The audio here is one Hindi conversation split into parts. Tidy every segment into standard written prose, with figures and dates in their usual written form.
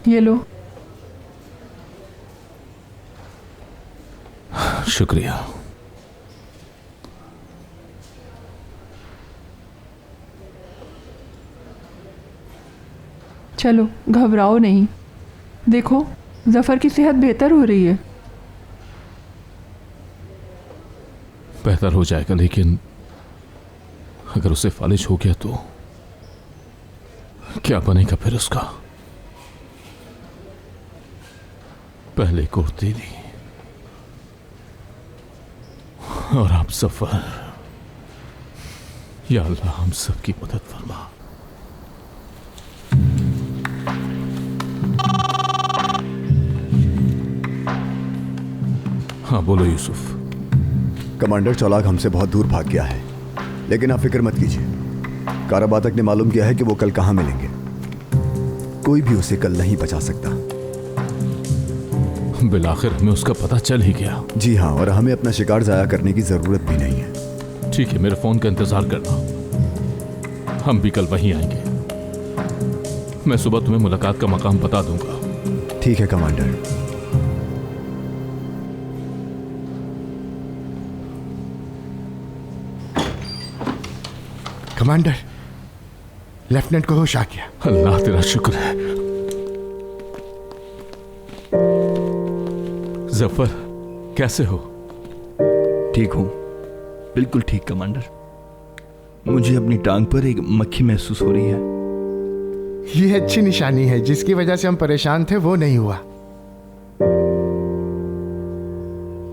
ये लो। शुक्रिया। चलो घबराओ नहीं, देखो जफर की सेहत बेहतर हो रही है। बेहतर हो जाएगा, लेकिन अगर उसे फालिज हो गया तो क्या बनेगा फिर उसका? पहले को तेरी और आप सफर। या अल्लाह हम सबकी मदद फरमा। हाँ बोलो यूसुफ। कमांडर चौलाक हमसे बहुत दूर भाग गया है, लेकिन आप फिक्र मत कीजिए। काराबातक ने मालूम किया है कि वो कल कहां मिलेंगे। कोई भी उसे कल नहीं बचा सकता। बिलाखिर हमें उसका पता चल ही गया। जी हाँ, और हमें अपना शिकार जाया करने की जरूरत भी नहीं है। ठीक है, मेरे फोन का इंतजार करना, हम भी कल वहीं आएंगे। मैं सुबह तुम्हें मुलाकात का मकाम बता दूंगा। ठीक है कमांडर। कमांडर, लेफ्टिनेंट को होश आ गया। अल्लाह तेरा शुक्र है। जफर कैसे हो? ठीक हूं, बिल्कुल ठीक कमांडर। मुझे अपनी टांग पर एक मक्खी महसूस हो रही है। ये अच्छी निशानी है। जिसकी वजह से हम परेशान थे वो नहीं हुआ।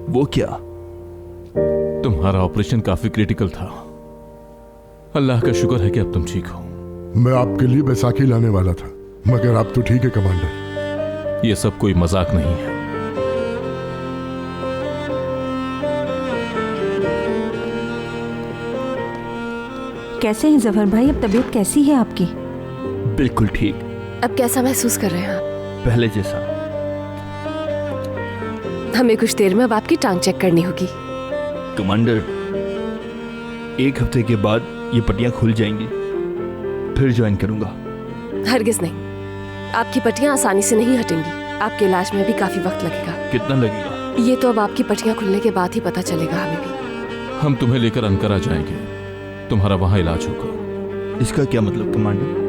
वो क्या? तुम्हारा ऑपरेशन काफी क्रिटिकल था। अल्लाह का शुक्र है कि अब तुम ठीक हो। मैं आपके लिए बैसाखी लाने वाला था, मगर आप तो ठीक है कमांडर। ये सब कोई मजाक नहीं है। कैसे हैं जफर भाई? अब तबीयत कैसी है आपकी? बिल्कुल ठीक। अब कैसा महसूस कर रहे हैं आप? पहले जैसा। हमें कुछ देर में अब आपकी टांग चेक करनी होगी। कमांडर, एक हफ्ते के बाद ये पट्टियां खुल जाएंगी, फिर ज्वाइन करूंगा। हरगिज नहीं, आपकी पट्टियां आसानी से नहीं हटेंगी। आपके इलाज में भी काफी वक्त लगेगा। कितना लगेगा? ये तो अब आपकी पट्टियां खुलने के बाद ही पता चलेगा हमें भी। हम तुम्हें लेकर अंकारा जाएंगे, तुम्हारा वहां इलाज होगा। इसका क्या मतलब कमांडर?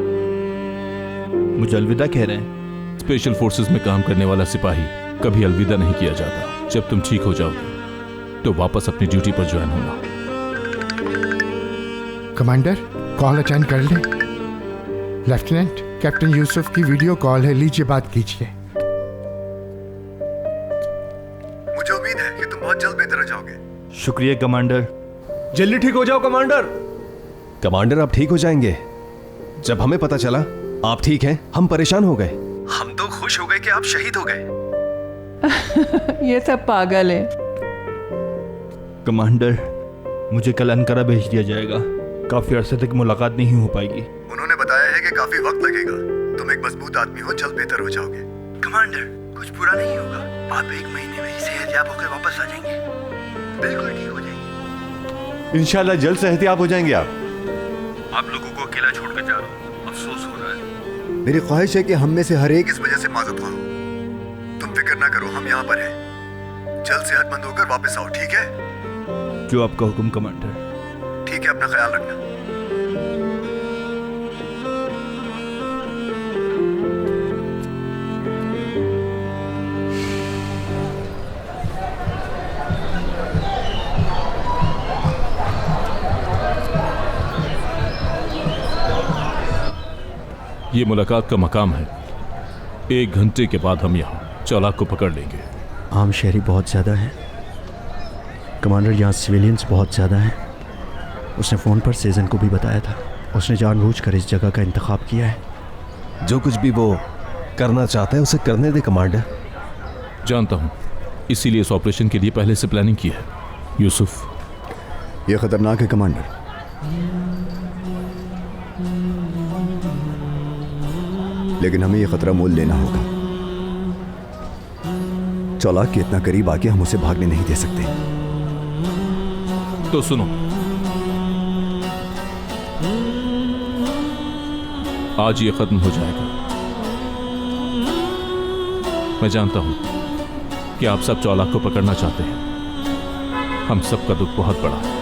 मुझे अलविदा कह रहे हैं? स्पेशल फोर्सेस में काम करने वाला सिपाही कभी अलविदा नहीं किया जाता। जब तुम ठीक हो जाओगे तो वापस अपनी ड्यूटी पर ज्वाइन होना। कमांडर, कॉल अटेंड कर ले। लेफ्टिनेंट, कैप्टन यूसुफ की वीडियो कॉल है, लीजिए बात कीजिए। मुझे उम्मीद है कि तुम बहुत जल्द बेहतर हो जाओगे। शुक्रिया कमांडर। जल्दी ठीक हो जाओ कमांडर। कमांडर, आप ठीक हो जाएंगे। जब हमें पता चला आप ठीक हैं, हम परेशान हो गए। हम तो खुश हो गए कि आप शहीद हो गए। ये सब पागल है। कमांडर, मुझे कल अंकारा भेज दिया जाएगा। काफी अरसे तक मुलाकात नहीं हो पाएगी। उन्होंने बताया है कि काफी वक्त लगेगा। तुम एक मजबूत आदमी हो, जल्द बेहतर हो जाओगे। कमांडर, कुछ बुरा नहीं होगा। आप 1 महीने में ही सेहतयाब होकर वापस आ जाएंगे। बिल्कुल ठीक हो जाएंगे। इंशाल्लाह जल्द सेहतयाब हो जाएंगे आप। आप लोगों को अकेला छोड़कर जा रहा हूँ, अफसोस हो रहा है। मेरी ख्वाहिश है कि हम में से हर एक इस वजह से माजूद हो। तुम फिक्र ना करो, हम यहाँ पर हैं। जल्द सेहतमंद होकर वापस आओ, ठीक है? जो आपका हुक्म कमांडर। ठीक है, अपना ख्याल रखना। ये मुलाकात का मकाम है। 1 घंटे के बाद हम यहाँ चौलाक को पकड़ लेंगे। आम शहरी बहुत ज़्यादा हैं कमांडर, यहाँ सिविलियंस बहुत ज़्यादा हैं। उसने फ़ोन पर सेजन को भी बताया था। उसने जानबूझकर इस जगह का इंतखाब किया है। जो कुछ भी वो करना चाहता है उसे करने दे कमांडर। जानता हूँ, इसीलिए इस ऑपरेशन के लिए पहले से प्लानिंग की है। यूसुफ, यह खतरनाक है कमांडर। लेकिन हमें यह खतरा मोल लेना होगा। चौलाक के इतना करीब आके हम उसे भागने नहीं दे सकते। तो सुनो, आज ये खत्म हो जाएगा। मैं जानता हूं कि आप सब चौलाक को पकड़ना चाहते हैं। हम सबका दुख बहुत बड़ा है,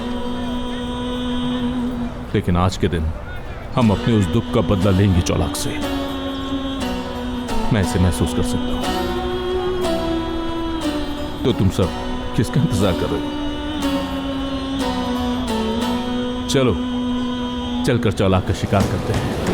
लेकिन आज के दिन हम अपने उस दुख का बदला लेंगे चौलाक से। मैं इसे महसूस कर सकता हूं। तो तुम सब किसका इंतजार कर रहे हो? चलो चलकर चौलाक का शिकार करते हैं।